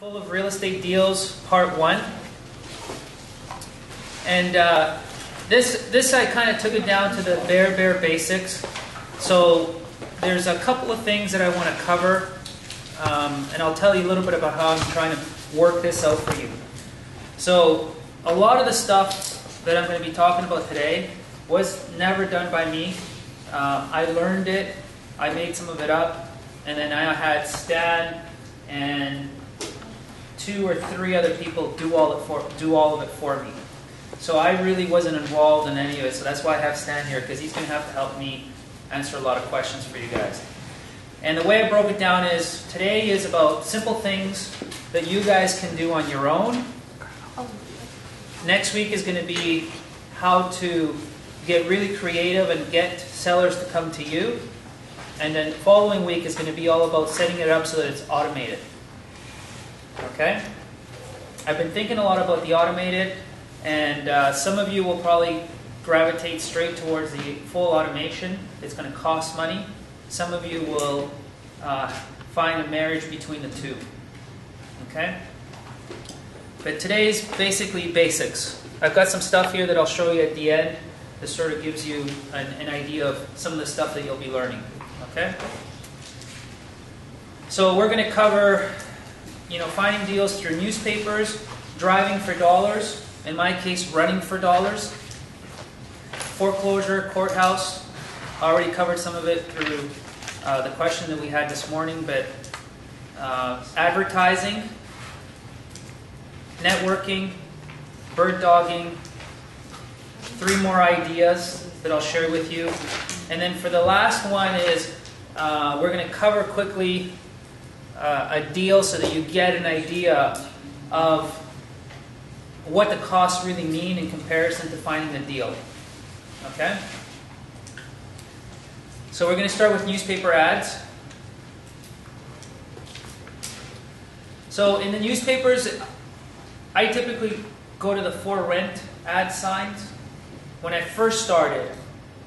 Full of Real Estate Deals, Part 1. And this I kind of took it down to the bare basics. So there's a couple of things that I want to cover, and I'll tell you a little bit about how I'm trying to work this out for you. So a lot of the stuff that I'm going to be talking about today was never done by me. I learned it, I made some of it up, and then I had Stan and 2 or 3 other people do all of it for me. So I really wasn't involved in any of it, so that's why I have Stan here, because he's going to have to help me answer a lot of questions for you guys. And the way I broke it down is, today is about simple things that you guys can do on your own. Next week is going to be how to get really creative and get sellers to come to you. And then the following week is going to be all about setting it up so that it's automated. Okay? I've been thinking a lot about the automated, and some of you will probably gravitate straight towards the full automation. It's going to cost money. Some of you will find a marriage between the two. Okay? But today's basically basics. I've got some stuff here that I'll show you at the end that sort of gives you an idea of some of the stuff that you'll be learning. Okay? So we're going to cover, finding deals through newspapers, driving for dollars, in my case, running for dollars, foreclosure, courthouse. I already covered some of it through the question that we had this morning, but advertising, networking, bird dogging, 3 more ideas that I'll share with you. And then for the last one is we're going to cover quickly a deal so that you get an idea of what the costs really mean in comparison to finding a deal. Okay? So we're going to start with newspaper ads. So in the newspapers, I typically go to the for rent ad signs. When I first started,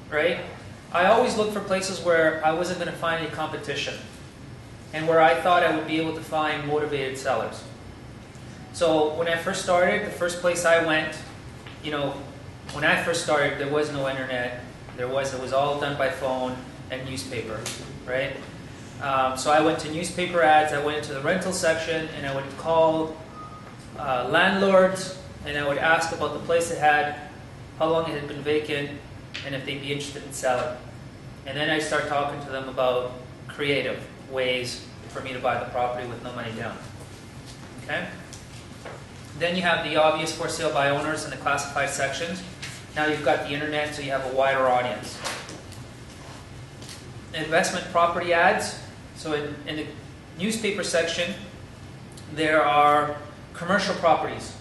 right, I always looked for places where I wasn't going to find any competition and where I thought I would be able to find motivated sellers. So when I first started, the first place I went, when I first started, there was no internet. It was all done by phone and newspaper, right? So I went to newspaper ads, I went into the rental section, and I would call landlords, and I would ask about the place it had, how long it had been vacant, and if they'd be interested in selling. And then I start talking to them about creative ways for me to buy the property with no money down. Okay? Then you have the obvious for sale by owners in the classified sections. Now you've got the internet, so you have a wider audience. Investment property ads. So in the newspaper section, there are commercial properties.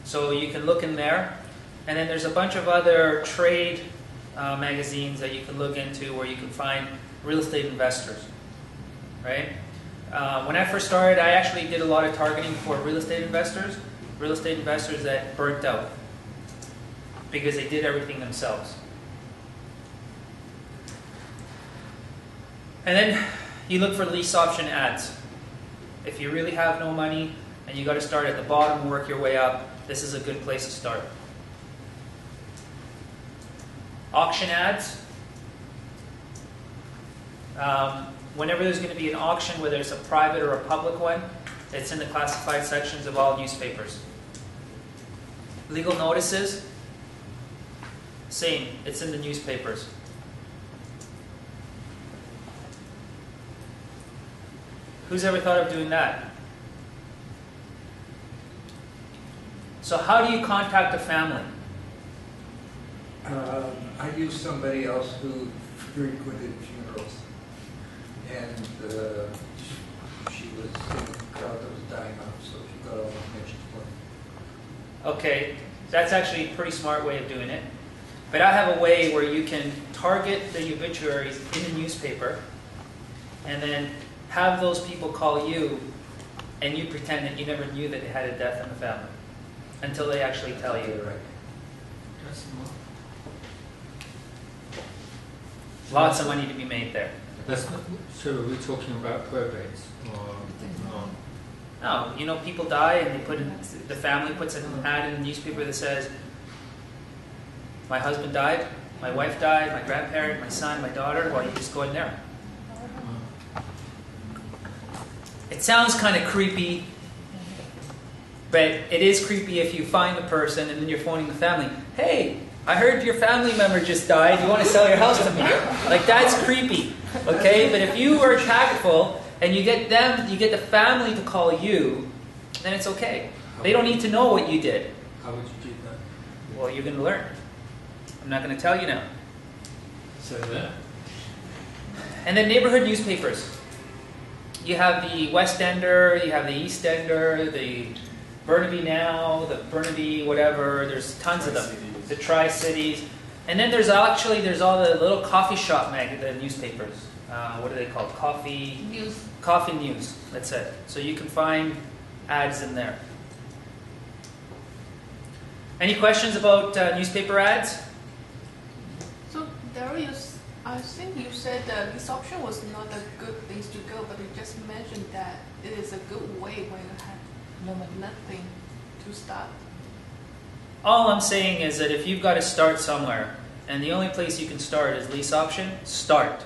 So you can look in there. And then there's a bunch of other trade magazines that you can look into where you can find real estate investors, right? When I first started, I actually did a lot of targeting for real estate investors that burnt out because they did everything themselves. And then you look for lease option ads. If you really have no money and you got to start at the bottom and work your way up, this is a good place to start. Auction ads. Whenever there's going to be an auction, whether it's a private or a public one, it's in the classified sections of all newspapers. Legal notices, same, it's in the newspapers. Who's ever thought of doing that? So how do you contact a family? I used somebody else who frequented funerals, and she was in a crowd that was dying off, so she got all the mentions for. Okay, that's actually a pretty smart way of doing it. But I have a way where you can target the obituaries in the newspaper, and then have those people call you, and you pretend that you never knew that they had a death in the family until they actually tell you. Right. Lots of money to be made there. So are we talking about probates or not? No, you know, people die and they put in, the family puts an ad in the newspaper that says, my husband died, my wife died, my grandparent, my son, my daughter. Well, you just go in there. It sounds kind of creepy, but it is creepy if you find the person and then you're phoning the family. Hey, I heard your family member just died. You want to sell your house to me? Like, that's creepy, okay? But if you are tactful and you get the family to call you, then it's okay. They don't need to know what you did. How would you do that? Well, you're going to learn. I'm not going to tell you now. So that. And then neighborhood newspapers. You have the West Ender, you have the East Ender, the Burnaby Now, the Burnaby whatever. There's tons of them. The Tri-Cities. And then there's all the little coffee shop the newspapers. What are they called? Coffee News. That's it. So you can find ads in there. Any questions about newspaper ads? So Dario, I think you said that this option was not a good place to go, but you just mentioned that it is a good way when you have nothing to start. All I'm saying is that if you've got to start somewhere, and the only place you can start is lease option, start.